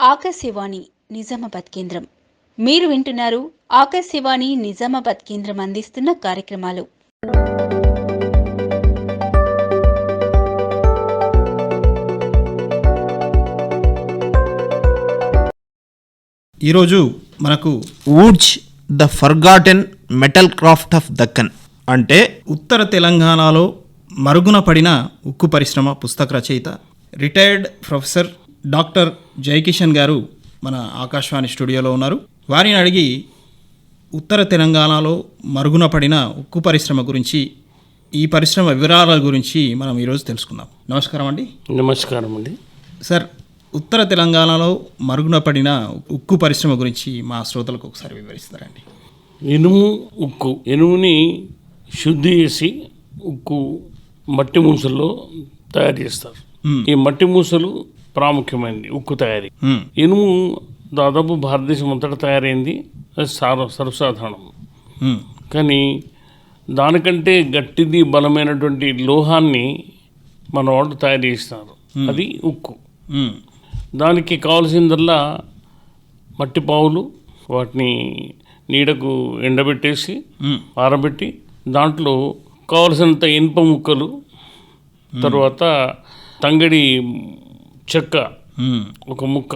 ఆకాశవాణి నిజామాబాద్ కేంద్రం. మీరు వింటున్నారు ఆకాశవాణి నిజామాబాద్ కేంద్రం అందిస్తున్న కార్యక్రమాలు. ఈరోజు మనకు wootz the forgotten metal craft of Deccan అంటే ఉత్తర తెలంగాణలో మరుగున పడిన ఉక్కు పరిశ్రమ పుస్తక రచయిత రిటైర్డ్ ప్రొఫెసర్ డాక్టర్ జయకిషన్ గారు మన ఆకాశవాణి స్టూడియోలో ఉన్నారు. వారిని అడిగి ఉత్తర తెలంగాణలో మరుగున పడిన ఉక్కు పరిశ్రమ గురించి, ఈ పరిశ్రమ వివరాల గురించి మనం ఈరోజు తెలుసుకుందాం. నమస్కారం అండి. నమస్కారం అండి. సార్, ఉత్తర తెలంగాణలో మరుగున పడిన ఉక్కు పరిశ్రమ గురించి మా శ్రోతలకు ఒకసారి వివరిస్తారండి. ఇనుము ఉక్కు, ఇనుముని శుద్ధి చేసి ఉక్కు మట్టి మూసల్లో తయారు చేస్తారు. ఈ మట్టి మూసలు ప్రాముఖ్యమైనది ఉక్కు తయారీ. ఇనుము దాదాపు భారతదేశం అంతటా తయారైంది, అది సర్వసాధారణం. కానీ దానికంటే గట్టిది బలమైనటువంటి లోహాన్ని మన వాళ్ళు తయారు చేస్తున్నారు, అది ఉక్కు. దానికి కావాల్సిందల్లా మట్టి పావులు, వాటిని నీడకు ఎండబెట్టేసి ఆరబెట్టి దాంట్లో కావలసినంత ఇనుప ముక్కలు, తర్వాత తంగడి చెక్క ఒక ముక్క,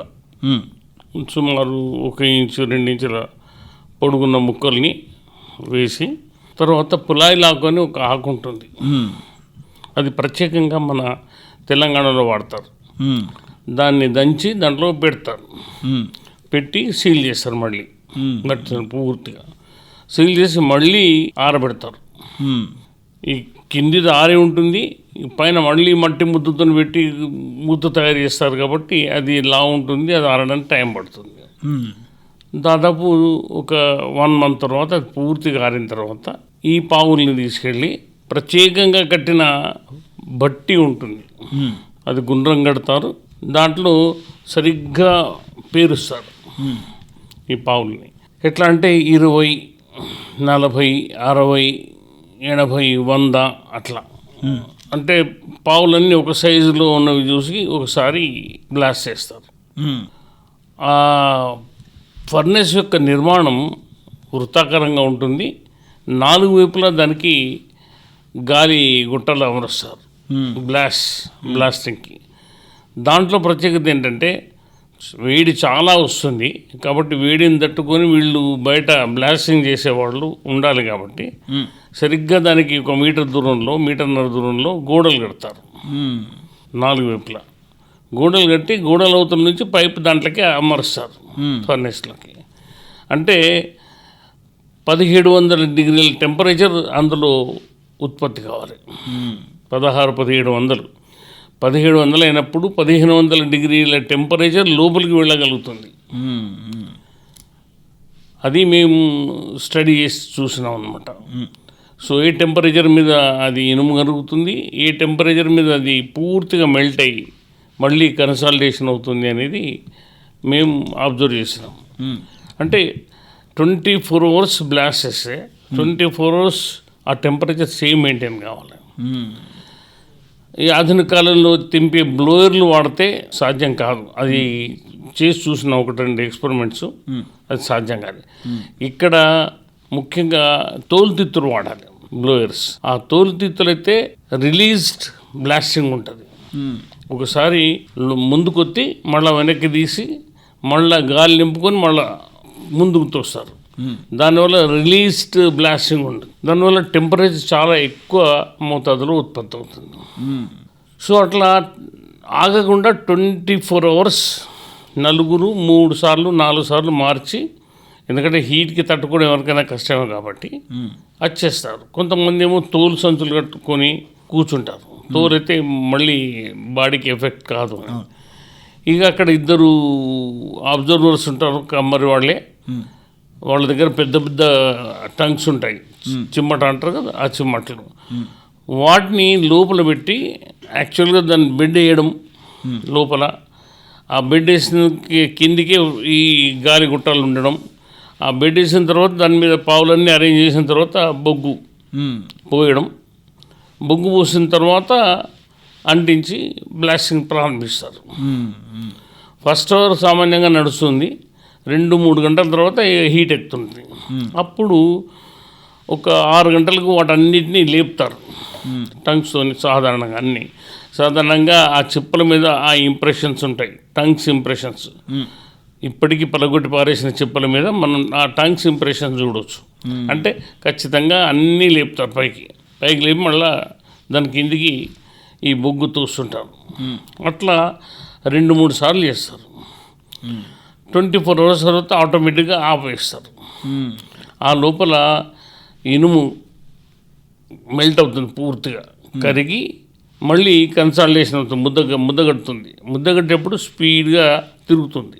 సుమారు 1 ఇంచు 2 ఇంచుల పొడుగున్న ముక్కల్ని వేసి, తర్వాత పులాయిలాకు అని ఒక ఆకు ఉంటుంది, అది ప్రత్యేకంగా మన తెలంగాణలో వాడతారు. దాన్ని దంచి దాంట్లో పెడతారు, పెట్టి సీల్ చేస్తారు. మళ్ళీ గట్టి పూర్తిగా సీల్ చేసి మళ్ళీ ఆరబెడతారు. ఈ కిందిది ఆరి ఉంటుంది, పైన మళ్ళీ మట్టి ముద్దతో పెట్టి ముద్ద తయారు చేస్తారు కాబట్టి అది లా ఉంటుంది, అది ఆరడానికి టైం పడుతుంది. దాదాపు ఒక 1 month తర్వాత అది పూర్తిగా ఆరిన తర్వాత ఈ పావుల్ని తీసుకెళ్ళి ప్రత్యేకంగా కట్టిన బట్టి ఉంటుంది, అది గుండ్రం కడతారు, దాంట్లో సరిగ్గా పేరుస్తారు ఈ పావుల్ని. ఎట్లా అంటే 20, 40, 60, 80, 100 అట్లా. అంటే పావులన్నీ ఒక సైజులో ఉన్నవి చూసి ఒకసారి బ్లాస్ట్ చేస్తారు. ఆ ఫర్నెస్ యొక్క నిర్మాణం వృత్తాకారంగా ఉంటుంది, 4 వైపులా దానికి గాలి గుట్టలు అమరుస్తారు బ్లాస్టింగ్కి. దాంట్లో ప్రత్యేకత ఏంటంటే వేడి చాలా వస్తుంది కాబట్టి వేడిని తట్టుకొని వీళ్ళు బయట బ్లాస్టింగ్ చేసేవాళ్ళు ఉండాలి కాబట్టి సరిగ్గా దానికి 1 మీటర్ దూరంలో, 1.5 దూరంలో గోడలు కడతారు. 4 వైపులా గోడలు కట్టి గోడల అవతల నుంచి పైప్ దాంట్లోకి అమరుస్తారు ఫర్నెస్లోకి. అంటే 1700 డిగ్రీల టెంపరేచర్ అందులో ఉత్పత్తి కావాలి. 1700 అయినప్పుడు 1500 డిగ్రీల టెంపరేచర్ లోపలికి వెళ్ళగలుగుతుంది. అది మేము స్టడీ చేసి చూసినాం అన్నమాట. సో ఏ టెంపరేచర్ మీద అది ఇనుము కరుగుతుంది, ఏ టెంపరేచర్ మీద అది పూర్తిగా మెల్ట్ అయ్యి మళ్ళీ కన్సాలిడేషన్ అవుతుంది అనేది మేము అబ్జర్వ్ చేసినాం. అంటే 24 hours బ్లాస్ట్ చేస్తే 24 hours ఆ టెంపరేచర్ సేమ్ మెయింటైన్ కావాలి. ఈ ఆధునిక కాలంలో తింపే బ్లోయర్లు వాడితే సాధ్యం కాదు, అది చేసి చూసిన 1-2 ఎక్స్పెరిమెంట్స్, అది సాధ్యం కాదు. ఇక్కడ ముఖ్యంగా తోలుతిత్తులు వాడాలి బ్లోయర్స్. ఆ తోలుతిత్తులు అయితే రిలీజ్డ్ బ్లాస్టింగ్ ఉంటుంది, ఒకసారి ముందుకొత్తి మళ్ళీ వెనక్కి తీసి మళ్ళీ గాలి నింపుకొని మళ్ళీ ముందుకు తోస్తారు. దానివల్ల రిలీజ్డ్ బ్లాస్టింగ్ ఉంటుంది, దానివల్ల టెంపరేచర్ చాలా ఎక్కువ మోతాదులో ఉత్పత్తి అవుతుంది. సో అట్లా ఆగకుండా 24 hours 3 సార్లు 4 సార్లు మార్చి, ఎందుకంటే హీట్కి తట్టుకోవడం ఎవరికైనా కష్టమే కాబట్టి అది చేస్తారు. కొంతమంది ఏమో తోలు సంచులు కట్టుకొని కూర్చుంటారు, తోలు అయితే మళ్ళీ బాడీకి ఎఫెక్ట్ కాదు. ఇక అక్కడ 2 అబ్జర్వర్స్ ఉంటారు, కమ్మరి వాళ్ళే. వాళ్ళ దగ్గర పెద్ద పెద్ద టంగ్స్ ఉంటాయి, చిమ్మట అంటారు కదా, ఆ చిమ్మట్లు వాటిని లోపల పెట్టి యాక్చువల్గా దాన్ని బెడ్ వేయడం లోపల. ఆ బెడ్ వేసిన కిందికే ఈ గాలి గుట్టాలు ఉండడం. ఆ బెడ్ వేసిన తర్వాత దాని మీద పావులన్నీ అరేంజ్ చేసిన తర్వాత బొగ్గు పోయడం. బొగ్గు పోసిన తర్వాత అంటించి బ్లాస్టింగ్ ప్రారంభిస్తారు. ఫస్ట్ అవర్ సామాన్యంగా నడుస్తుంది, 2-3 గంటల తర్వాత హీట్ ఎక్కుతుంది. అప్పుడు ఒక 6 గంటలకు వాటన్నిటినీ లేపుతారు టంగ్స్తో. సాధారణంగా ఆ చిప్పల మీద ఆ ఇంప్రెషన్స్ ఉంటాయి, టంగ్స్ ఇంప్రెషన్స్. ఇప్పటికీ పలగొట్టి పారేసిన చిప్పల మీద మనం ఆ టంగ్స్ ఇంప్రెషన్స్ చూడవచ్చు. అంటే ఖచ్చితంగా అన్నీ లేపుతారు పైకి లేపి మళ్ళీ దాని కిందికి ఈ బొగ్గు తూస్తుంటారు. అట్లా 2-3 సార్లు చేస్తారు. 24 అవర్స్ తర్వాత ఆటోమేటిక్గా ఆఫ్ వేస్తారు. ఆ లోపల ఇనుము మెల్ట్ అవుతుంది, పూర్తిగా కరిగి మళ్ళీ కన్సాలిడేషన్ అవుతుంది, ముద్దగట్టుతుంది. ముద్దగట్టేప్పుడు స్పీడ్గా తిరుగుతుంది.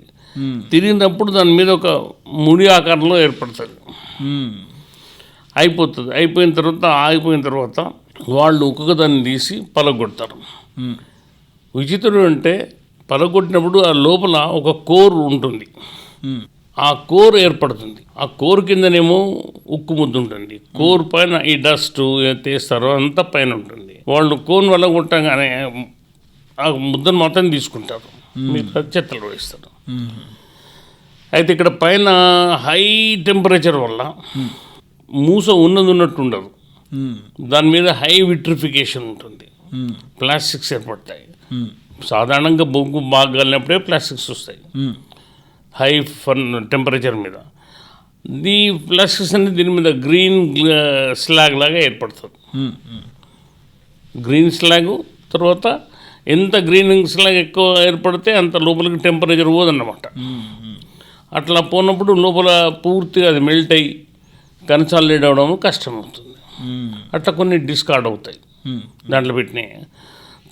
తిరిగినప్పుడు దాని మీద ఒక ముడి ఆకారంలో ఏర్పడుతుంది. అయిపోయిన తర్వాత వాళ్ళు ఒక్కొక్క దాన్ని తీసి పలగొడతారు. విచిత్రం అంటే పలగొట్టినప్పుడు ఆ లోపల ఒక కోర్ ఉంటుంది, ఆ కోర్ ఏర్పడుతుంది. ఆ కోర్ కిందనేమో ఉక్కు ముద్ద ఉంటుంది. కోర్ పైన ఈ డస్ట్ తీస్తారో అంతా పైన ఉంటుంది. వాళ్ళు కోన్ వల్ల కొట్టగానే ఆ ముద్దను మాత్రం తీసుకుంటారు, మీరు చెత్తలు వేస్తారు. అయితే ఇక్కడ పైన హై టెంపరేచర్ వల్ల మూస ఉన్నట్టు ఉండదు, దాని మీద హై విట్రిఫికేషన్ ఉంటుంది, ప్లాస్టిక్స్ ఏర్పడతాయి. సాధారణంగా బొగ్గు బాగా కలిగినప్పుడే ప్లాస్టిక్స్ వస్తాయి హై టెంపరేచర్ మీద. ఈ ప్లాస్టిక్స్ అనేది దీని మీద గ్రీన్ స్లాగ్ లాగా ఏర్పడుతుంది. గ్రీన్ స్లాగ్ తర్వాత ఎంత గ్రీన్ స్లాగ్ ఎక్కువ ఏర్పడితే అంత లోపలికి టెంపరేచర్ పోదన్నమాట. అట్లా పోయినప్పుడు లోపల పూర్తిగా అది మెల్ట్ అయ్యి కన్సాలిడేట్ అవ్వడం కష్టమవుతుంది. అట్లా కొన్ని డిస్కార్డ్ అవుతాయి దాంట్లో పెట్టినాయి.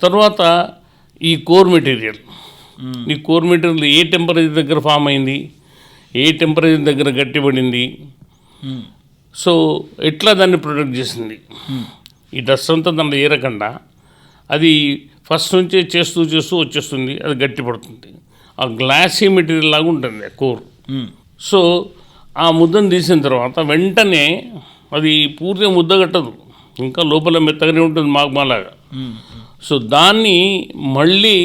తర్వాత ఈ కోర్ మెటీరియల్ ఏ టెంపరేచర్ దగ్గర ఫామ్ అయింది, ఏ టెంపరేచర్ దగ్గర గట్టిపడింది, సో ఎట్లా దాన్ని ప్రొటెక్ట్ చేసింది. ఈ డస్ట్ అంతా దాంట్లో ఏరకుండా అది ఫస్ట్ నుంచే చేస్తూ వచ్చేస్తుంది, అది గట్టిపడుతుంది. ఆ గ్లాసీ మెటీరియల్ లాగా ఉంటుంది ఆ కోర్. సో ఆ ముద్దను తీసిన తర్వాత వెంటనే అది పూర్తిగా ముద్ద కట్టదు, ఇంకా లోపల మెత్తగానే ఉంటుంది మాగ్మాలాగా. సో దాన్ని మళ్ళీ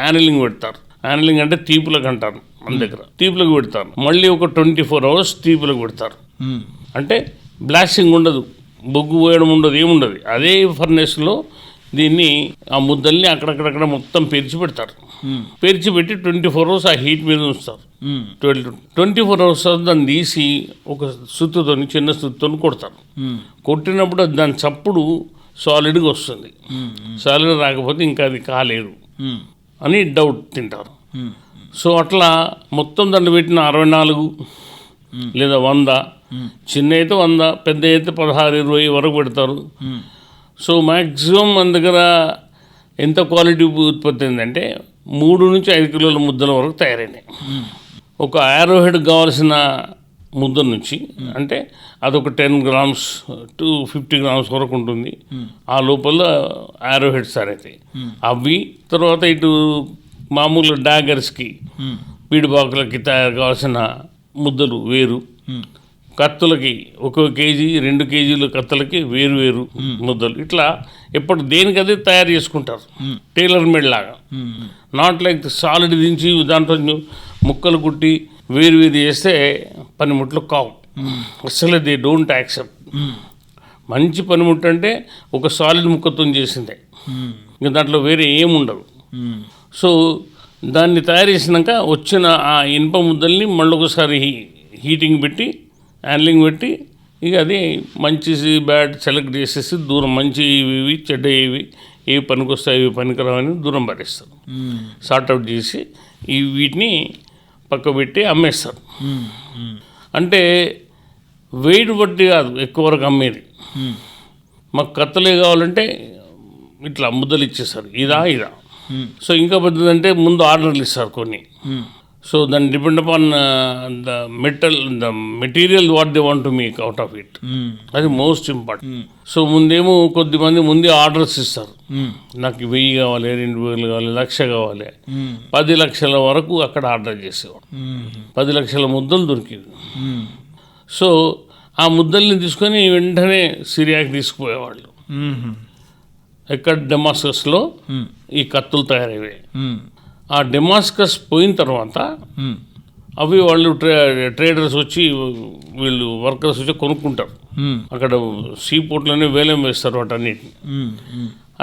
యానిలింగ్ పెడతారు. యానిలింగ్ అంటే తీపులకు అంటారు మన దగ్గర, తీపులకు పెడతారు. మళ్ళీ ఒక 24 అవర్స్ తీపులకు పెడతారు. అంటే బ్లాస్టింగ్ ఉండదు, బొగ్గు పోయడం ఉండదు, ఏముండదు. అదే ఫర్నేస్లో దీన్ని ఆ ముద్దల్ని అక్కడక్కడక్కడ మొత్తం పేర్చి పెడతారు. పేర్చి పెట్టి 24 అవర్స్ ఆ హీట్ మీద ఉంచుతారు. 24 అవర్స్ దాన్ని తీసి ఒక సుత్తుతోని, చిన్న సుత్తుతో కొడతారు. కొట్టినప్పుడు దాని చప్పుడు సాలిడ్గా వస్తుంది. సాలిడ్ రాకపోతే ఇంకా అది కాలేదు అని డౌట్ తింటారు. సో అట్లా మొత్తం దాంట్లో పెట్టిన 64 లేదా 100, చిన్న అయితే 100, పెద్ద అయితే 16-20 వరకు పెడతారు. సో మ్యాక్సిమం మన దగ్గర ఎంత క్వాలిటీ ఉత్పత్తి అయిందంటే 3 నుంచి 5 కిలోల ముద్దల వరకు తయారైనాయి. ఒక యారో హెడ్ కావాల్సిన ముద్ద నుంచి అంటే అదొక 10 గ్రామ్స్ to 50 గ్రామ్స్ వరకు ఉంటుంది. ఆ లోపల యారో హెడ్స్ తయారవుతాయి. అవి తర్వాత ఇటు మామూలు డాగర్స్కి, పీడిబాకులకి తయారు కావాల్సిన ముద్దలు వేరు, కత్తులకి 1 కేజీ 2 కేజీల కత్తులకి వేరు ముద్దలు. ఇట్లా ఎప్పుడు దేనికదే తయారు చేసుకుంటారు, టైలర్ మేడ్ లాగా. నాట్ లైక్ సాలిడ్ దించి దాంట్లో ముక్కలు కుట్టి వేరు చేస్తే పనిముట్లు కావు అసలు. They don't accept. మంచి పనిముట్టు అంటే ఒక సాలిడ్ ముక్కతో చేసిందే, ఇంకా దాంట్లో వేరే ఏముండదు. సో దాన్ని తయారు చేసినాక వచ్చిన ఆ ఇనుప ముద్దల్ని మళ్ళీ ఒకసారి హీటింగ్ పెట్టి, హ్యాండ్లింగ్ పెట్టి, ఇక అది మంచి బ్యాడ్ సెలెక్ట్ చేసేసి దూరం మంచి ఇవి చెడ్డ ఏవి పనికొస్తాయి ఇవి పనికిరావని దూరం పారేస్తారు. సార్ట్అవుట్ చేసి వీటిని పక్క పెట్టి అమ్మేస్తారు. అంటే వెయిట్ బట్టి కాదు ఎక్కువ వరకు అమ్మేది. మాకు కత్తలే కావాలంటే ఇట్లా ముద్దలు ఇచ్చేస్తారు, ఇదా. సో ఇంకా పెద్దదంటే ముందు ఆర్డర్లు ఇస్తారు కొన్ని. సో దాన్ని depend upon the material what they want to make out of it, అది మోస్ట్ ఇంపార్టెంట్. సో కొద్దిమంది ముందే ఆర్డర్స్ ఇస్తారు, నాకు 1000 కావాలి, 2000 కావాలి, 1,00,000 కావాలి. 10 లక్షల వరకు అక్కడ ఆర్డర్ చేసేవాడు. 10 లక్షల ముద్దలు దొరికింది. సో ఆ ముద్దల్ని తీసుకొని వెంటనే సిరియాకి తీసుకుపోయేవాళ్ళు. ఎక్కడ డెమాస్కస్లో ఈ కత్తులు తయారయ్యాయి. ఆ డెమాస్కస్ పోయిన తర్వాత అవి వాళ్ళు ట్రేడర్స్ వచ్చి వీళ్ళు వర్కర్స్ వచ్చి కొనుక్కుంటారు. అక్కడ సీ పోర్ట్లోనే వేలం వేస్తారు వాటన్నిటిని.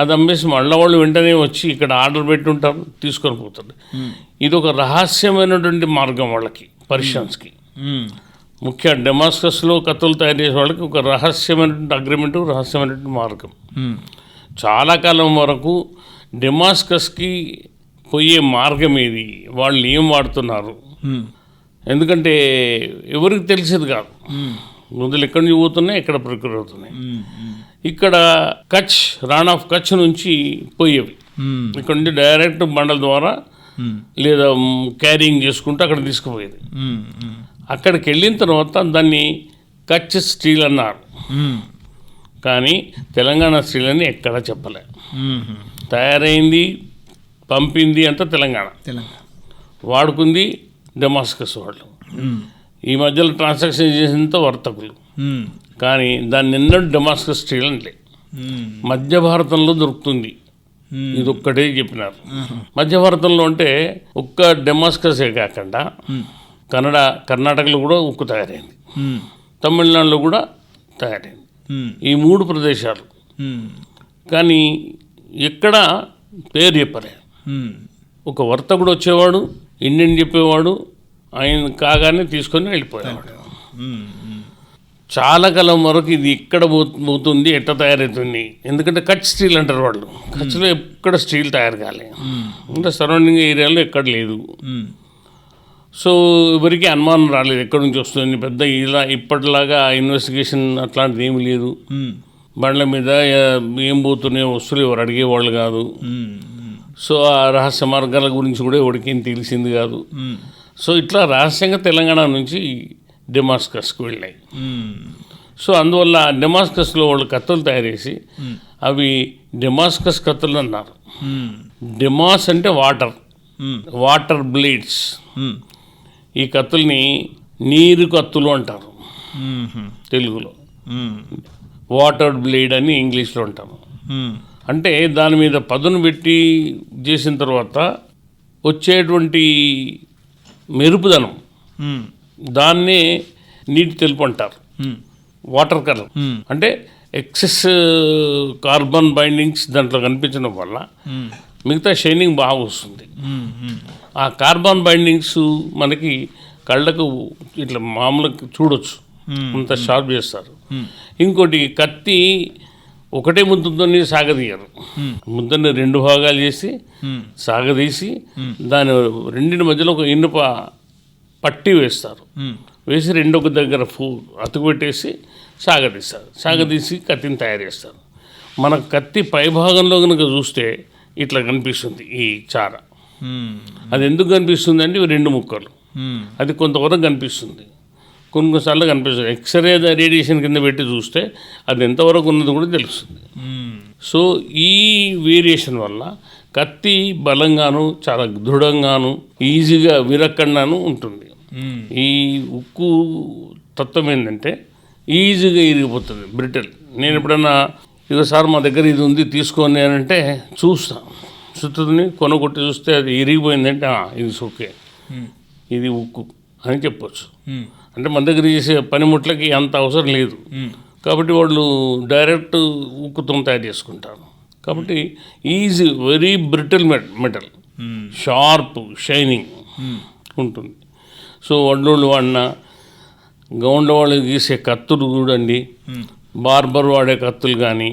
అది అమ్మేసి మళ్ళీ వాళ్ళు వెంటనే వచ్చి ఇక్కడ ఆర్డర్ పెట్టుంటారు, తీసుకొని పోతారు. ఇది ఒక రహస్యమైనటువంటి మార్గం వాళ్ళకి, పర్షియన్స్కి. ముఖ్య డెమాస్కస్లో కత్తులు తయారు చేసే వాళ్ళకి ఒక రహస్యమైనటువంటి అగ్రిమెంటు, రహస్యమైనటువంటి మార్గం. చాలా కాలం వరకు డెమాస్కస్కి పోయే మార్గం ఏది, వాళ్ళు ఏం వాడుతున్నారు, ఎందుకంటే ఎవరికి తెలిసేది కాదు. ముందులు ఎక్కడి నుంచి పోతున్నాయి, ఎక్కడ ప్రక్రియ అవుతున్నాయి. ఇక్కడ కచ్, రాణ్ ఆఫ్ కచ్ నుంచి పోయేవి. ఇక్కడ నుంచి డైరెక్ట్ బండల ద్వారా లేదా క్యారింగ్ చేసుకుంటూ అక్కడ తీసుకుపోయేది. అక్కడికి వెళ్ళిన తర్వాత దాన్ని కచ్ స్టీల్ అన్నారు. కానీ తెలంగాణ స్టీల్ అని ఎక్కడా చెప్పలే. తయారైంది, పంపింది అంతా తెలంగాణ, వాడుకుంది డెమాస్కస్ వాళ్ళు. ఈ మధ్యలో ట్రాన్సాక్షన్ చేసినంత వర్తకులు. కానీ దాన్ని ఎన్నడూ డెమాస్కస్ స్టీల్ అంటే మధ్య భారతంలో దొరుకుతుంది. ఇది ఒక్కటే చెప్పినారు. మధ్య భారతంలో అంటే ఒక్క డెమాస్కసే కాకుండా కర్ణాటకలో కూడా ఉక్కు తయారైంది, తమిళనాడులో కూడా తయారైంది. ఈ 3 ప్రదేశాలు. కానీ ఎక్కడ పేరు చెప్పలే. ఒక వర్తకుడు వచ్చేవాడు, ఇండియన్ చెప్పేవాడు, ఆయన కాగానే తీసుకొని వెళ్ళిపోయేవాడు. చాలా కాలం వరకు ఇది ఎక్కడ పోతుంది, ఎట్లా తయారవుతుంది. ఎందుకంటే కచ్ స్టీల్ అంటారు వాళ్ళు. కచ్లో ఎక్కడ స్టీల్ తయారు కాలే, అంటే సరౌండింగ్ ఏరియాలో ఎక్కడ లేదు. సో ఎవరికి అనుమానం రాలేదు ఎక్కడి నుంచి వస్తుంది. పెద్ద ఇలా ఇప్పటిలాగా ఇన్వెస్టిగేషన్ అట్లాంటిది ఏమి లేదు. బండ్ల మీద ఏం పోతున్నాయో వస్తువులు ఎవరు అడిగేవాళ్ళు కాదు. సో ఆ రహస్య మార్గాల గురించి కూడా ఎవరికేం తెలిసింది కాదు. సో ఇట్లా రహస్యంగా తెలంగాణ నుంచి డెమాస్కస్కి వెళ్ళాయి. సో అందువల్ల డెమాస్కస్లో వాళ్ళు కత్తులు తయారు చేసి అవి డెమాస్కస్ కత్తులు అన్నారు. డెమాస్ అంటే వాటర్ బ్లేడ్స్. ఈ కత్తుల్ని నీరు కత్తులు అంటారు తెలుగులో. వాటర్ బ్లేడ్ అని ఇంగ్లీష్లో అంటారు. అంటే దాని మీద పదును పెట్టి చేసిన తర్వాత వచ్చేటువంటి మెరుపుదనం, దాన్నే నీటి తెలుపు అంటారు. వాటర్ కలర్ అంటే ఎక్సెస్ కార్బన్ బైండింగ్స్ దాంట్లో కనిపించడం వల్ల మిగతా షైనింగ్ బాగా వస్తుంది. ఆ కార్బన్ బైండింగ్స్ మనకి కళ్ళకు ఇట్లా మామూలుగా చూడొచ్చు, అంత షార్ప్ చేస్తారు. ఇంకోటి కత్తి ఒకటే ముద్దతో సాగదీయరు. ముద్దని 2 భాగాలు చేసి సాగదీసి దాని రెండింటి మధ్యలో ఒక ఇనుప పట్టి వేస్తారు. వేసి రెండొక దగ్గర అతుకు పెట్టేసి సాగదీస్తారు. సాగదీసి కత్తిని తయారు చేస్తారు. మన కత్తి పై భాగంలో కనుక చూస్తే ఇట్లా కనిపిస్తుంది ఈ చార. అది ఎందుకు కనిపిస్తుంది అంటే ఇవి 2 ముక్కలు. అది కొంతవరకు కనిపిస్తుంది, కొన్నిసార్లు కనిపిస్తుంది. ఎక్స్రే రేడియేషన్ కింద పెట్టి చూస్తే అది ఎంతవరకు ఉన్నది కూడా తెలుస్తుంది. సో ఈ వేరియేషన్ వల్ల కత్తి బలంగాను, చాలా దృఢంగాను, ఈజీగా విరక్కండాను ఉంటుంది. ఈ ఉక్కు తత్వం ఏంటంటే ఈజీగా ఇరిగిపోతుంది, బ్రిటిల్. నేను ఎప్పుడన్నా ఇదోసారి మా దగ్గర ఇది ఉంది తీసుకొని అని అంటే చూస్తాను, సుత్తుని కొనగొట్టి చూస్తే అది ఇరిగిపోయిందంటే ఇది సోకే, ఇది ఉక్కు అని చెప్పొచ్చు. అంటే మన దగ్గర చేసే పనిముట్లకి అంత అవసరం లేదు కాబట్టి వాళ్ళు డైరెక్ట్ ఉక్కుతో తయారు చేసుకుంటారు. కాబట్టి easy, very brittle metal, sharp, shining ఉంటుంది. సో వడ్లోళ్ళు వాడిన, గౌండ్ల వాళ్ళు గీసే కత్తులు చూడండి, బార్బర్ వాడే కత్తులు కానీ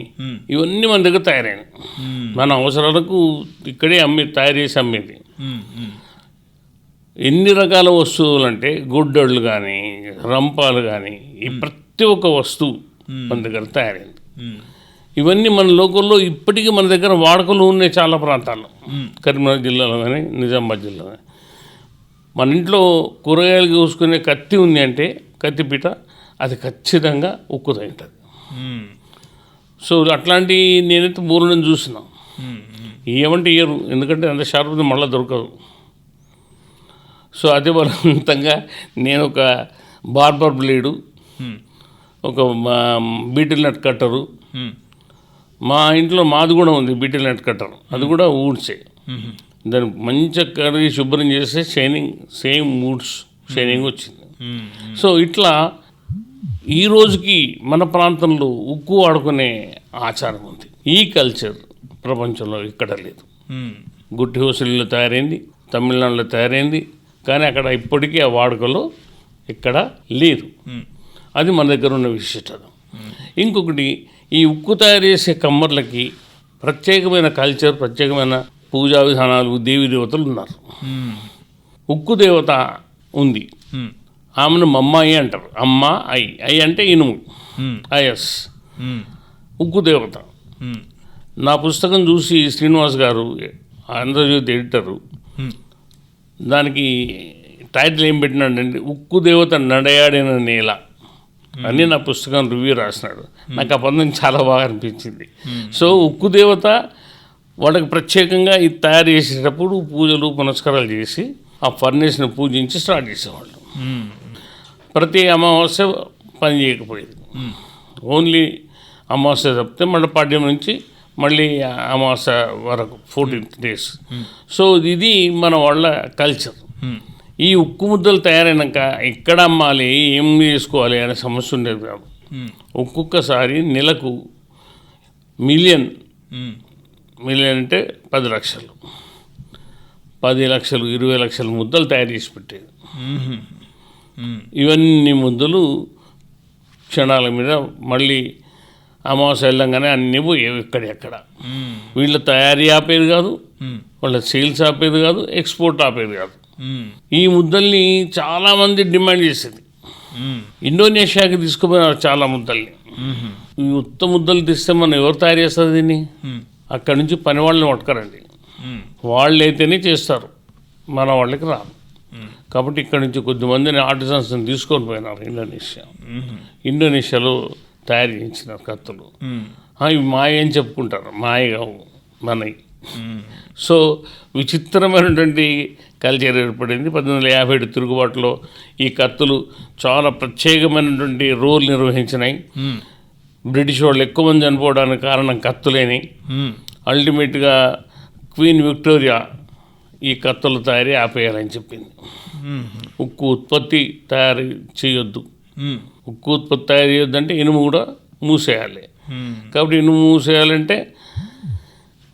ఇవన్నీ మన దగ్గర తయారైనాయి. మన అవసరాలకు ఇక్కడే తయారు చేసి అమ్మేది. ఎన్ని రకాల వస్తువులు అంటే గుడ్డళ్ళు కానీ, రంపాలు కానీ, ఈ ప్రతి ఒక్క వస్తువు మన దగ్గర తయారైంది. ఇవన్నీ మన లోకల్లో ఇప్పటికీ మన దగ్గర వాడుకలు ఉన్నాయి చాలా ప్రాంతాల్లో. కరీంనగర్ జిల్లాలో కానీ, నిజామాబాద్ జిల్లాలో కానీ. మన ఇంట్లో కూరగాయలు కోసుకునే కత్తి ఉంది అంటే, కత్తిపీట, అది ఖచ్చితంగా ఉక్కుతూ ఉంటుంది. సో అట్లాంటి నేనైతే మూలను చూసినా. ఏమంటే ఇయ్యరు, ఎందుకంటే అంత షార్ప్ మళ్ళీ దొరకదు. సో అదే బలవంతంగా నేను ఒక బార్బర్ బ్లేడు, ఒక బీటిల్ నట్ కట్టరు, మా ఇంట్లో మాది కూడా ఉంది బీటిల్ నట్ కట్టరు, అది కూడా ఊడ్చే. దాన్ని మంచిగా కడిగి శుభ్రం చేస్తే షైనింగ్ సేమ్ మూడ్స్ షైనింగ్ వచ్చింది. సో ఇట్లా ఈ రోజుకి మన ప్రాంతంలో ఉక్కు వాడుకునే ఆచారం ఉంది. ఈ కల్చర్ ప్రపంచంలో ఇక్కడ లేదు. గుట్టి హోసలిలో తయారైంది, తమిళనాడులో తయారైంది, కానీ అక్కడ ఇప్పటికీ ఆ వాడుకలో ఇక్కడ లేదు. అది మన దగ్గర ఉన్న విశిష్టత. ఇంకొకటి, ఈ ఉక్కు తయారు చేసే కమ్మర్లకి ప్రత్యేకమైన కల్చర్, ప్రత్యేకమైన పూజా విధానాలు, దేవీ దేవతలు ఉన్నారు. ఉక్కు దేవత ఉంది, ఆమెను మమ్మాయి అంటారు. అమ్మ ఐ అంటే ఇనుము, ఐఎస్ ఉక్కు దేవత. నా పుస్తకం చూసి శ్రీనివాస్ గారు, ఆంధ్రజ్యోతి ఎడిటరు, దానికి టైటిల్ ఏం పెట్టినాడంటే ఉక్కు దేవత నడయాడిన నేల అని నా పుస్తకం రివ్యూ రాసినాడు. నాకు ఆ పదం చాలా బాగా అనిపించింది. సో ఉక్కు దేవత వాళ్ళకి ప్రత్యేకంగా ఇది తయారు చేసేటప్పుడు పూజలు పునస్కారాలు చేసి ఆ ఫర్నేస్ని పూజించి స్టార్ట్ చేసేవాళ్ళు. ప్రతి అమావాస్య పని చేయకపోయేది, ఓన్లీ అమావాస్య తప్పితే మళ్ళీ పాడ్యం నుంచి మళ్ళీ అమావాస్య వరకు 14 days. సో ఇది మన వాళ్ళ కల్చర్. ఈ ఉక్కు ముద్దలు తయారైనాక ఎక్కడ అమ్మాలి, ఏం చేసుకోవాలి అనే సమస్య ఉండేది కాదు. ఒక్కొక్కసారి నెలకు మిలియన్ అంటే 10 లక్షలు, 10 లక్షలు, 20 లక్షల ముద్దలు తయారు చేసి పెట్టేది. ఇవన్నీ ముద్దలు క్షణాల మీద మళ్ళీ అమావాస్య వెళ్ళంగానే అన్నీ పోయేవి ఎక్కడెక్కడ. వీళ్ళ తయారీ ఆపేది కాదు, వాళ్ళ సేల్స్ ఆపేది కాదు, ఎక్స్పోర్ట్ ఆపేది కాదు. ఈ ముద్దల్ని చాలామంది డిమాండ్ చేసేది. ఇండోనేషియాకి తీసుకుపోయినారు చాలా ముద్దల్ని. ఈ ఉత్త ముద్దలు తీస్తే మనం ఎవరు తయారు చేస్తారు దీన్ని? అక్కడి నుంచి పని వాళ్ళని పట్టుకరండి, వాళ్ళు అయితేనే చేస్తారు, మన వాళ్ళకి రాదు. కాబట్టి ఇక్కడ నుంచి కొద్దిమందిని ఆర్టిజన్స్ని తీసుకొని పోయినారు ఇండోనేషియాలో తయారు చేయించినారు కత్తులు. ఇవి మాయ అని చెప్పుకుంటారు, మాయ కావు మనవి. సో విచిత్రమైనటువంటి కల్చర్ ఏర్పడింది. 1857 తిరుగుబాటులో ఈ కత్తులు చాలా ప్రత్యేకమైనటువంటి రోల్ నిర్వహించినాయి. బ్రిటిష్ వాళ్ళు ఎక్కువ మంది చనిపోవడానికి కారణం కత్తులేని. అల్టిమేట్గా క్వీన్ విక్టోరియా ఈ కత్తుల తయారీ ఆపేయాలని చెప్పింది. ఉక్కు ఉత్పత్తి తయారు చేయొద్దు, ఉక్కు ఉత్పత్తి తయారు చేయొద్దంటే ఇనుము కూడా మూసేయాలి. కాబట్టి ఇనుము మూసేయాలంటే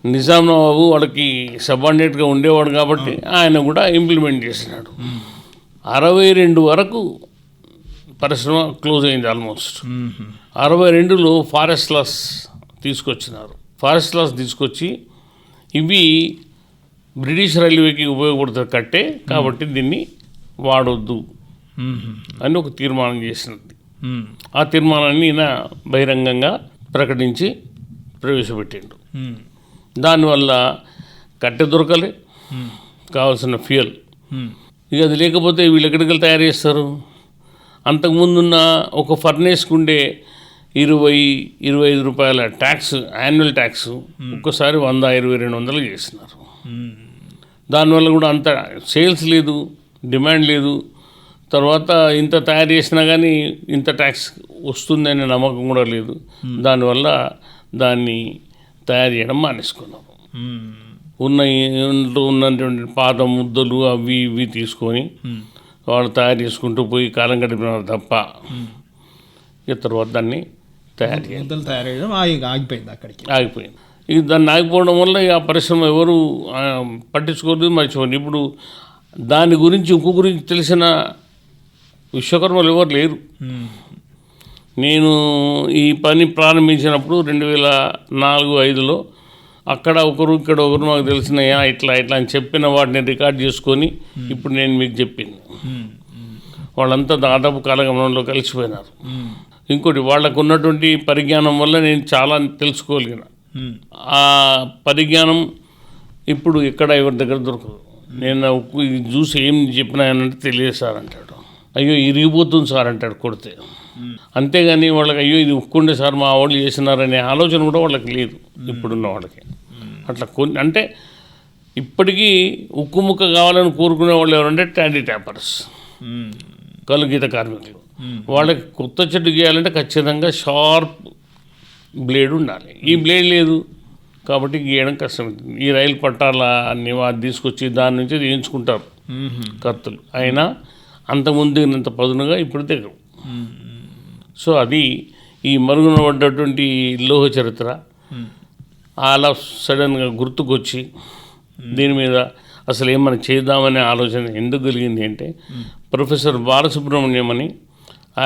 నిజాం నవాబు వాళ్ళకి సబార్డినేట్గా ఉండేవాడు కాబట్టి ఆయన కూడా ఇంప్లిమెంట్ చేసినాడు. 62 వరకు పరిశ్రమ క్లోజ్ అయింది ఆల్మోస్ట్. 62లో ఫారెస్ట్ లాస్ తీసుకొచ్చినారు. ఫారెస్ట్ లాస్ తీసుకొచ్చి ఇవి బ్రిటిష్ రైల్వేకి ఉపయోగపడుతుంది కట్టే, కాబట్టి దీన్ని వాడొద్దు అని ఒక తీర్మానం చేసినది. ఆ తీర్మానాన్ని ఈయన బహిరంగంగా ప్రకటించి ప్రవేశపెట్టిండు. దానివల్ల కట్టె దొరకలే, కావాల్సిన ఫ్యూయల్. ఇక అది లేకపోతే వీళ్ళు ఎక్కడికి తయారు చేస్తారు? అంతకుముందున్న ఒక ఫర్నేస్కి ఉండే 20-25 రూపాయల ట్యాక్స్, యాన్యువల్ ట్యాక్స్ ఒక్కసారి 100-200 చేస్తున్నారు. దానివల్ల కూడా అంత సేల్స్ లేదు, డిమాండ్ లేదు. తర్వాత ఇంత తయారు చేసినా కానీ ఇంత ట్యాక్స్ వస్తుందనే నమ్మకం కూడా లేదు. దానివల్ల దాన్ని తయారు చేయడం మానేసుకున్నాము. ఉన్నటువంటి పాత ముద్దలు అవి ఇవి తీసుకొని వాళ్ళు తయారు చేసుకుంటూ పోయి కాలం గడిపినారు తప్ప ఇక తర్వాత దాన్ని తయారు ఆగిపోయింది, అక్కడికి ఆగిపోయింది. ఇక దాన్ని ఆగిపోవడం వల్ల ఆ పరిశ్రమ ఎవరు పట్టించుకోలేదు, మర్చిపోయింది. ఇప్పుడు దాని గురించి ఉక్కు గురించి తెలిసిన విశ్వకర్మలు ఎవరు లేరు. నేను ఈ పని ప్రారంభించినప్పుడు 2004-05లో అక్కడ ఒకరు ఇక్కడ ఒకరు మాకు తెలిసినయా ఇట్లా ఇట్లా అని చెప్పిన వాటిని రికార్డ్ చేసుకొని ఇప్పుడు నేను మీకు చెప్పింది. వాళ్ళంతా దాదాపు కాలగమనంలో కలిసిపోయినారు. ఇంకోటి, వాళ్ళకు ఉన్నటువంటి పరిజ్ఞానం వల్ల నేను చాలా తెలుసుకోగలిగిన. ఆ పరిజ్ఞానం ఇప్పుడు ఎక్కడ ఎవరి దగ్గర దొరకదు. నేను ఇది చూసి ఏం చెప్పినాయనంటే తెలియదు సార్ అంటాడు, అయ్యో ఇరిగిపోతుంది సార్ అంటాడు కొడితే. అంతేగాని వాళ్ళకి అయ్యో ఇది ఉక్కుండే సార్ మా వాళ్ళు చేసినారనే ఆలోచన కూడా వాళ్ళకి లేదు ఇప్పుడున్న వాళ్ళకి. అట్లా కొన్ని అంటే ఇప్పటికీ ఉక్కు ముక్క కావాలని కోరుకునే వాళ్ళు ఎవరంటే ట్యాండీ ట్యాపర్స్, కళ్ళు గీత కార్మికులు. వాళ్ళకి కొత్త చెట్టు గీయాలంటే ఖచ్చితంగా షార్ప్ బ్లేడ్ ఉండాలి. ఈ బ్లేడ్ లేదు, కాబట్టి గీయడం కష్టమవుతుంది. ఈ రైలు పట్టాల అన్ని అది తీసుకొచ్చి దాని నుంచి వేయించుకుంటారు కత్తులు, అయినా అంతకుముందు దిగినంత పదునుగా ఇప్పుడు దిగవు. సో అది ఈ మరుగున పడ్డటువంటి లోహ చరిత్ర అలా సడన్గా గుర్తుకొచ్చి దీని మీద అసలు ఏమైనా చేద్దామనే ఆలోచన ఎందుకు కలిగింది అంటే, ప్రొఫెసర్ బాలసుబ్రహ్మణ్యం అని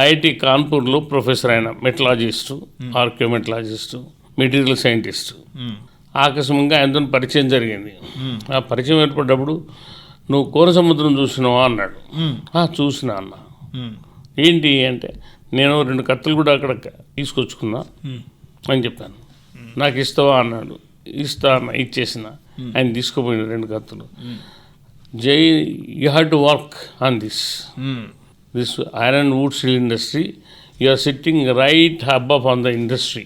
ఐఐటి కాన్పూర్లో ప్రొఫెసర్ అయిన మెటలాజిస్టు, ఆర్కియోమెటలాజిస్టు, మెటీరియల్ సైంటిస్టు. ఆకస్మికంగా ఆయనతో పరిచయం జరిగింది. ఆ పరిచయం ఏర్పడ్డప్పుడు నువ్వు కోన సముద్రం చూసినావా అన్నాడు. చూసినా అన్న. ఏంటి అంటే, నేను 2 కత్తులు కూడా అక్కడ తీసుకొచ్చుకున్నా అని చెప్పాను. నాకు ఇస్తావా అన్నాడు. ఇస్తా అన్న, ఇచ్చేసిన. ఆయన తీసుకుపోయిన 2 కత్తులు. Jai, you have to work on this iron wood steel industry, you are sitting right above on the industry,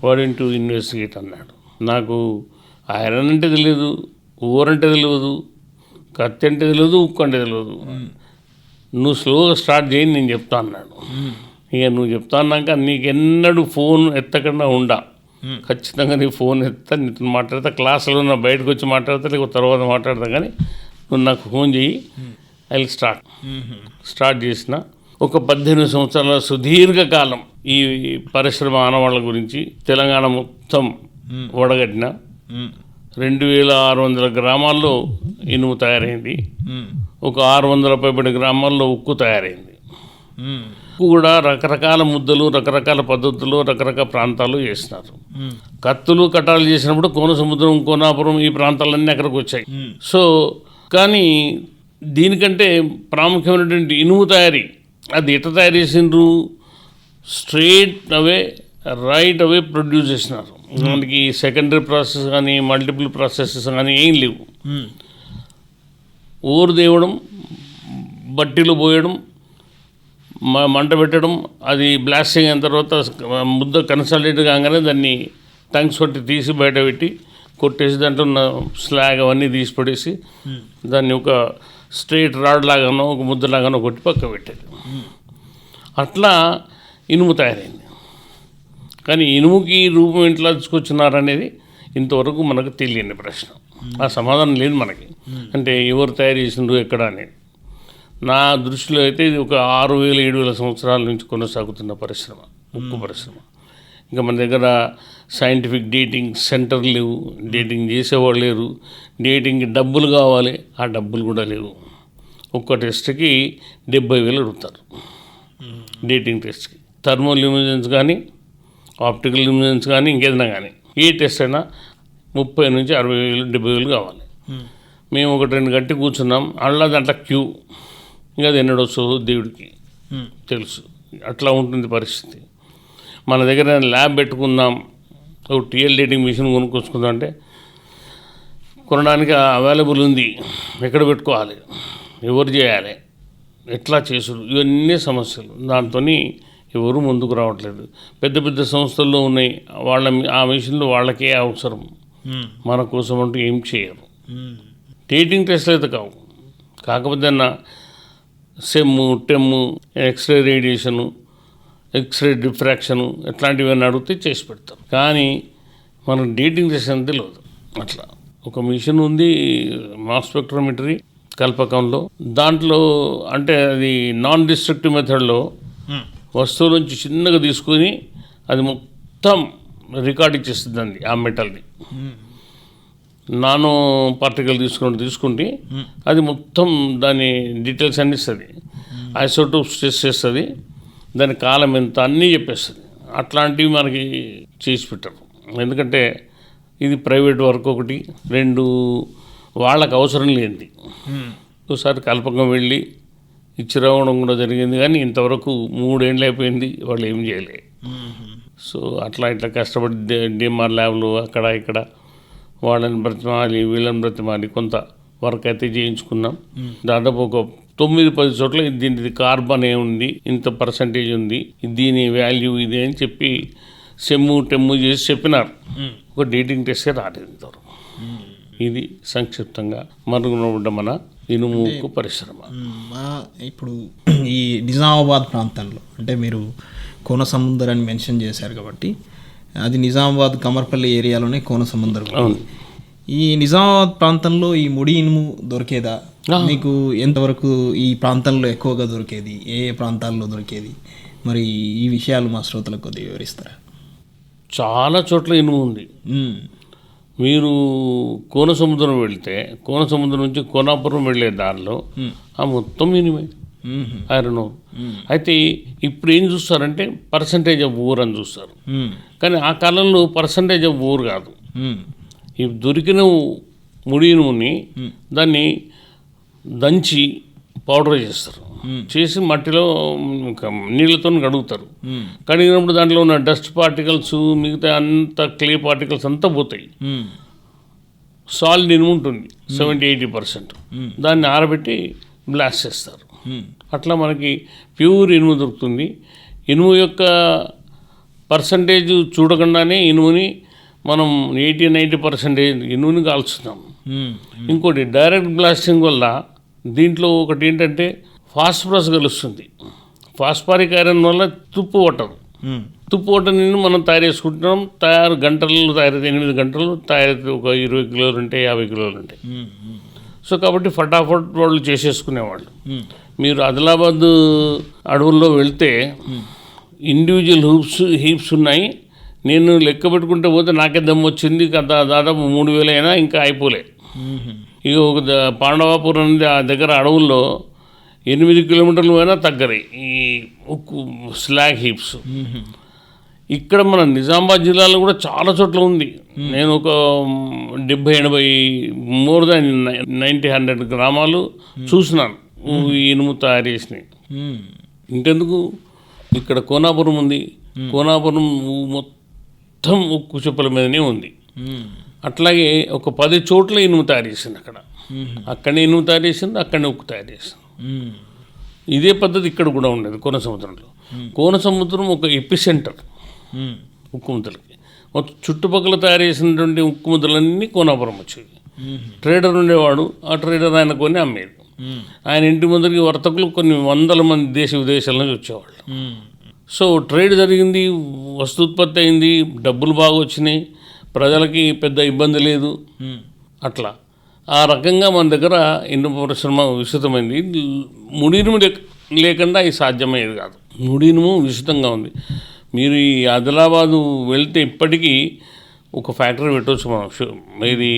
wanted to investigate అన్నాడు. నాకు ఐరన్ అంటే తెలియదు, ఓర్ అంటే తెలియదు, కత్తి అంటే తెలియదు, ఉక్కు అంటే తెలియదు. నువ్వు స్లోగా స్టార్ట్ చేయని నేను చెప్తా అన్నాడు. ఇక నువ్వు చెప్తా అన్నాక నీకెన్నడూ ఫోన్ ఎత్తకుండా ఉండా, ఖచ్చితంగా నీ ఫోన్ ఎత్తా, నీతో మాట్లాడతా, క్లాసులో నా బయటకు వచ్చి మాట్లాడతా, లేకపోతే తర్వాత మాట్లాడతా, కానీ నువ్వు నాకు ఫోన్ చేయి, ఐ విల్ స్టార్ట్ చేసిన. ఒక 18 సంవత్సరాల సుదీర్ఘకాలం ఈ పరిశ్రమ ఆనవాళ్ళ గురించి తెలంగాణ మొత్తం వడగట్టిన. 2600 గ్రామాల్లో ఇనుము తయారైంది, ఒక 600 పైబడి గ్రామాల్లో ఉక్కు తయారైంది. ఉక్కు కూడా రకరకాల ముద్దలు, రకరకాల పద్ధతులు, రకరకాల ప్రాంతాలు చేసినారు. కత్తులు కటాలు చేసినప్పుడు కోన సముద్రం, కోనాపురం ఈ ప్రాంతాలన్నీ అక్కడికి వచ్చాయి. సో కానీ దీనికంటే ప్రాముఖ్యమైనటువంటి ఇనుము తయారీ, అది ఎట్లా తయారు చేసిండ్రు, straight away right away produce చేసినారు. మనకి సెకండరీ ప్రాసెస్ కానీ మల్టిపుల్ ప్రాసెసెస్ కానీ ఏం లేవు. ఊరు తేవడం, బట్టీలు పోయడం, మంట పెట్టడం, అది బ్లాస్టింగ్ అయిన తర్వాత ముద్ద కన్సల్టేట్ కాగానే దాన్ని టంగ్స్ కొట్టి తీసి బయట పెట్టి కొట్టేసి దాంట్లో ఉన్న స్లాగ్ అవన్నీ తీసి పడేసి దాన్ని ఒక స్ట్రైట్ రాడ్ లాగానో ఒక ముద్దలాగానో కొట్టి పక్క పెట్టేది. అట్లా ఇనుము తయారైంది. కానీ ఇనుముకి రూపం ఎట్లా తీసుకొచ్చినారనేది ఇంతవరకు మనకు తెలియని ప్రశ్న. ఆ సమాధానం లేదు మనకి. అంటే ఎవరు తయారు చేసిండ్రు ఎక్కడ అనేది. నా దృష్టిలో అయితే ఇది ఒక 6000-7000 సంవత్సరాల నుంచి కొనసాగుతున్న పరిశ్రమ, ఉక్కు పరిశ్రమ. ఇంకా మన దగ్గర సైంటిఫిక్ డేటింగ్ సెంటర్ లేవు, డేటింగ్ చేసేవాళ్ళు లేరు, డేటింగ్కి డబ్బులు కావాలి, ఆ డబ్బులు కూడా లేవు. ఒక్క టెస్ట్కి 70,000 అడుగుతారు డేటింగ్ టెస్ట్కి. థర్మల్ ల్యూమినెన్స్ కానీ, ఆప్టికల్ ల్యూమినెన్స్ కానీ, ఇంకేదైనా కానీ ఏ టెస్ట్ అయినా 30,000 నుంచి 60,000, 70,000 కావాలి. మేము 1-2 గంటలు కూర్చున్నాం, అలా దాంట్లో క్యూ. ఇంకా అది ఎన్నడొస్తుందో దేవుడికి తెలుసు. అట్లా ఉంటుంది పరిస్థితి. మన దగ్గర ల్యాబ్ పెట్టుకుందాం, ఒక టీఎల్ డేటింగ్ మిషన్ కొనుక్కొచ్చుకుందాం అంటే కొనడానికి అవైలబుల్ ఉంది, ఎక్కడ పెట్టుకోవాలి, ఎవరు చేయాలి, ఎట్లా చేసుడు, ఇవన్నీ సమస్యలు. దాంతో ఎవరు ముందుకు రావట్లేదు. పెద్ద పెద్ద సంస్థల్లో ఉన్నాయి, ఆ మిషన్లు వాళ్ళకే అవసరం, మన కోసం అంటూ ఏం చేయరు. డేటింగ్ టెస్ట్లు అయితే కావు. కాకపోతే సెమ్ము, టెమ్ము, ఎక్స్రే రేడియేషను, ఎక్స్రే డిఫ్రాక్షను ఇట్లాంటివన్నీ అడిగితే చేసి పెడతాం. కానీ మనం డేటింగ్ టెస్ట్ అని తెలియదు. అట్లా ఒక మిషన్ ఉంది, మాస్ స్పెక్ట్రోమెట్రీ కల్పకంలో. దాంట్లో అంటే అది నాన్ డిస్ట్రక్టివ్ మెథడ్లో వస్తువు నుంచి చిన్నగా తీసుకొని అది మొత్తం రికార్డ్ ఇచ్చేస్తుంది ఆ మెటల్ని. నానో పార్టికల్ తీసుకుంటే అది మొత్తం దాని డీటెయిల్స్ అన్నీ ఇస్తుంది. ఐసోటోప్స్ టెస్ట్ చేస్తుంది, దాని కాలం ఎంత అన్నీ చెప్పేస్తుంది. అట్లాంటివి మనకి చేసి పెట్టరు. ఎందుకంటే ఇది ప్రైవేట్ వర్క్ ఒకటి, 2 వాళ్ళకి అవసరం లేనిది. ఒకసారి కల్పకం వెళ్ళి ఇచ్చి రావడం కూడా జరిగింది, కానీ ఇంతవరకు 3 ఏళ్ళు అయిపోయింది, వాళ్ళు ఏం చేయలే. సో అట్లా ఇట్లా కష్టపడి డిఎంఆర్ ల్యాబ్లు అక్కడ ఇక్కడ వాళ్ళని బ్రతిమాలి, వీళ్ళని బ్రతిమాలి కొంత వర్క్ అయితే చేయించుకున్నాం. దాదాపు ఒక 9-10 చోట్ల దీనికి కార్బన్ ఉంది, ఇంత పర్సంటేజ్ ఉంది, దీని వాల్యూ ఇది అని చెప్పి సెమ్ము టెమ్ము చేసి చెప్పినారు. ఒక డేటింగ్ టెస్టే రాలేదు ఇంతవరకు. ఇది సంక్షిప్తంగా మరుగున మన ఇనుముకు పరిశ్రమ. ఇప్పుడు ఈ నిజామాబాద్ ప్రాంతంలో అంటే మీరు కోన సముద్రాన్ని మెన్షన్ చేశారు కాబట్టి అది నిజామాబాద్ కమర్పల్లి ఏరియాలోనే కోనసముద్రం. అవును. ఈ నిజామాబాద్ ప్రాంతంలో ఈ ముడి ఇనుము దొరికేదా? మీకు ఎంతవరకు ఈ ప్రాంతంలో ఎక్కువగా దొరికేది, ఏ ఏ ప్రాంతాల్లో దొరికేది, మరి ఈ విషయాలు మా శ్రోతలకు కొద్దిగా వివరిస్తారా? చాలా చోట్ల ఇనుము ఉంది. మీరు కోనసముద్రం వెళ్తే కోనసముద్రం నుంచి కోనాపురం వెళ్ళే దారిలో ఆ మొత్తం ఇనుమే, ఐరన్ ఓర్. అయితే ఇప్పుడు ఏం చూస్తారంటే పర్సంటేజ్ ఆఫ్ ఓర్ అని చూస్తారు. కానీ ఆ కాలంలో పర్సంటేజ్ ఆఫ్ ఓర్ కాదు. ఈ దొరికిన ముడి ఇనుముని దాన్ని దంచి పౌడర్ చేస్తారు. చేసి మట్టిలో నీళ్ళతో కడుగుతారు. కడిగినప్పుడు దాంట్లో ఉన్న డస్ట్ పార్టికల్స్, మిగతా అంత క్లే పార్టికల్స్ అంతా పోతాయి. సాలిడ్ ఇనుము ఉంటుంది 70-80%. దాన్ని ఆరబెట్టి బ్లాస్ట్ చేస్తారు. అట్లా మనకి ప్యూర్ ఇనుము దొరుకుతుంది. ఇనుము యొక్క పర్సంటేజ్ చూడకుండానే ఇనుముని మనం 80-90% ఇనుముని కాల్చుతాం. ఇంకోటి డైరెక్ట్ బ్లాస్టింగ్ వల్ల దీంట్లో ఒకటి ఏంటంటే ఫాస్ఫరస్ కలుస్తుంది. ఫాస్ఫరిక్ ఐరన్ వల్ల తుప్పు పట్టదు. తుప్పు పట్టని మనం తయారు చేసుకుంటున్నాం. గంటలు తయారైతే 8 గంటలు తయారైతే ఒక 20 కిలోలు ఉంటాయి, 50 కిలోలు ఉంటాయి. సో కాబట్టి ఫటాఫట్ వాళ్ళు చేసేసుకునేవాళ్ళు. మీరు ఆదిలాబాద్ అడవుల్లో వెళ్తే ఇండివిజువల్ హీప్స్ ఉన్నాయి. నేను లెక్క పెట్టుకుంటే పోతే నాకే దమ్ము వచ్చింది. దాదాపు 3000 అయినా ఇంకా అయిపోలే. ఇక ఒక పాండవాపురం ఆ దగ్గర అడవుల్లో 8 కిలోమీటర్లు అయినా తగ్గరాయి ఈ ఉక్కు స్లాగ్ హీప్స్. ఇక్కడ మన నిజామాబాద్ జిల్లాలో కూడా చాలా చోట్ల ఉంది. నేను ఒక 70-80 మోర్ దాన్ 90-100 గ్రామాలు చూసినాను ఈ ఇనుము తయారు చేసినాయి. ఇంకెందుకు, ఇక్కడ కోనాపురం ఉంది. కోనాపురం మొత్తం ఉక్కు చెప్పుల మీదనే ఉంది. అట్లాగే ఒక 10 చోట్ల ఇనుము తయారు చేసింది. అక్కడనే ఇనుము తయారు చేసింది, అక్కడనే ఉక్కు తయారు చేసింది. ఇదే పద్ధతి ఇక్కడ కూడా ఉండేది కోనసముద్రంలో. కోనసముద్రం ఒక ఎపిసెంటర్ ఉక్కు ముద్దలకి. మొత్తం చుట్టుపక్కల తయారు చేసినటువంటి ఉక్కు ముద్దలన్నీ కోనాపురం వచ్చేవి. ట్రేడర్ ఉండేవాడు. ఆ ట్రేడర్ ఆయన కొని అమ్మేది. ఆయన ఇంటి ముందరికి వర్తకులు కొన్ని 100 మంది దేశ విదేశాల నుంచి వచ్చేవాళ్ళు. సో ట్రేడ్ జరిగింది, వస్తూత్పత్తి అయింది, డబ్బులు బాగా వచ్చినాయి, ప్రజలకి పెద్ద ఇబ్బంది లేదు. అట్లా ఆ రకంగా మన దగ్గర ఇనుము పరిశ్రమ విస్తృతమైంది. ముడినుము లేకుండా ఇది సాధ్యమయ్యేది కాదు. ముడినుము విస్తృతంగా ఉంది. మీరు ఈ ఆదిలాబాదు వెళ్తే ఇప్పటికీ ఒక ఫ్యాక్టరీ పెట్టవచ్చు మనం, ఇది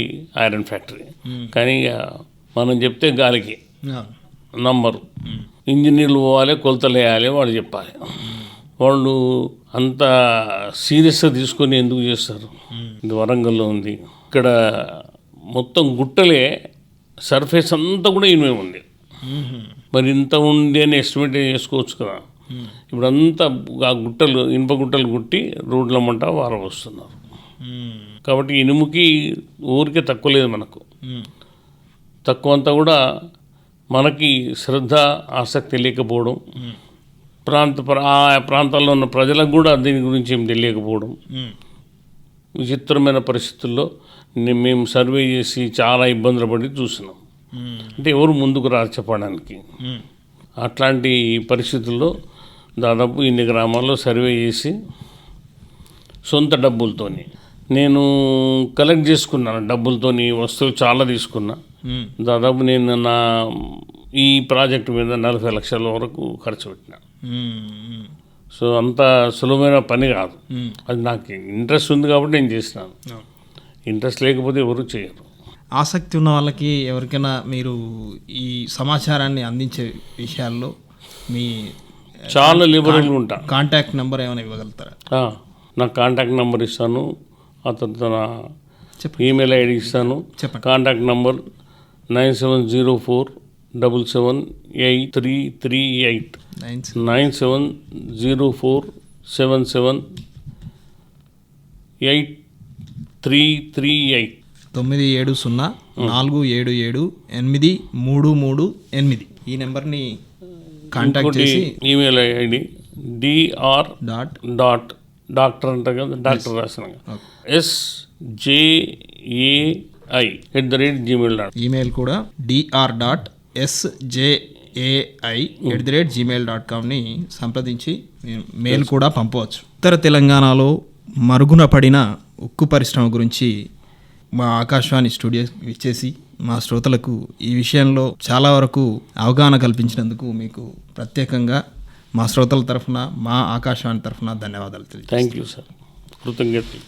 ఐరన్ ఫ్యాక్టరీ. కానీ మనం చెప్తే గాలికి నంబరు, ఇంజనీర్లు పోవాలి, కొలతలు వేయాలి, వాళ్ళు చెప్పాలి. వాళ్ళు అంత సీరియస్గా తీసుకొని ఎందుకు చేస్తారు? ఇది వరంగల్లో ఉంది. ఇక్కడ మొత్తం గుట్టలే, సర్ఫేస్ అంతా కూడా ఇనుమే ఉంది. మరి ఇంత ఉంది అని ఎస్టిమేట్ చేసుకోవచ్చు కదా. ఇప్పుడు అంతా ఆ గుట్టలు, ఇనుప గుట్టలు గుట్టి రోడ్ల మంట వారం వస్తున్నారు. కాబట్టి ఇనుముకి ఊరికే తక్కువ లేదు మనకు. తక్కువ అంతా కూడా మనకి శ్రద్ధ, ఆసక్తి లేకపోవడం, ఆ ప్రాంతాల్లో ఉన్న ప్రజలకు కూడా దీని గురించి ఏం తెలియకపోవడం, విచిత్రమైన పరిస్థితుల్లో మేము సర్వే చేసి చాలా ఇబ్బందులు పడి చూసినాం. అంటే ఎవరు ముందుకు రారు చెప్పడానికి. అట్లాంటి పరిస్థితుల్లో దాదాపు ఇన్ని గ్రామాల్లో సర్వే చేసి సొంత డబ్బులతోని నేను కలెక్ట్ చేసుకున్నాను. డబ్బులతోని వస్తువులు చాలా తీసుకున్నా. దాదాపు నేను నా ఈ ప్రాజెక్టు మీద 40 లక్షల వరకు ఖర్చు పెట్టినా. సో అంత సులభమైన పని కాదు. అది నాకు ఇంట్రెస్ట్ ఉంది కాబట్టి నేను చేసినాను. ఇంట్రెస్ట్ లేకపోతే ఎవరు చేయరు. ఆసక్తి ఉన్న వాళ్ళకి ఎవరికైనా మీరు ఈ సమాచారాన్ని అందించే విషయాల్లో మీ చాలా లిబరల్గా ఉంటా. కాంటాక్ట్ నెంబర్ ఏమైనా ఇవ్వగలుగుతారా? నా కాంటాక్ట్ నెంబర్ ఇస్తాను, ఆ తర్వాత నా ఈమెయిల్ ఐడి ఇస్తాను. కాంటాక్ట్ నెంబర్ 9704778338 9704778338 97047783338 ఈ నెంబర్ని కాంటాక్ట్ చేసి ఈమెయిల్ ఐడి డాక్టర్ అంటారు కదా, డాక్టర్ రాసిన SJAI@gmail.com. ఈమెయిల్ కూడా dr.sjai@gmail.comని సంప్రదించి మెయిల్ కూడా పంపవచ్చు. ఉత్తర తెలంగాణలో మరుగున పడిన ఉక్కు పరిశ్రమ గురించి మా ఆకాశవాణి స్టూడియో ఇచ్చేసి మా శ్రోతలకు ఈ విషయంలో చాలా వరకు అవగాహన కల్పించినందుకు మీకు ప్రత్యేకంగా మా శ్రోతల తరఫున మా ఆకాశవాణి తరఫున ధన్యవాదాలు తెలియజేస్తున్నాను. థ్యాంక్ యూ సార్, కృతజ్ఞతలు.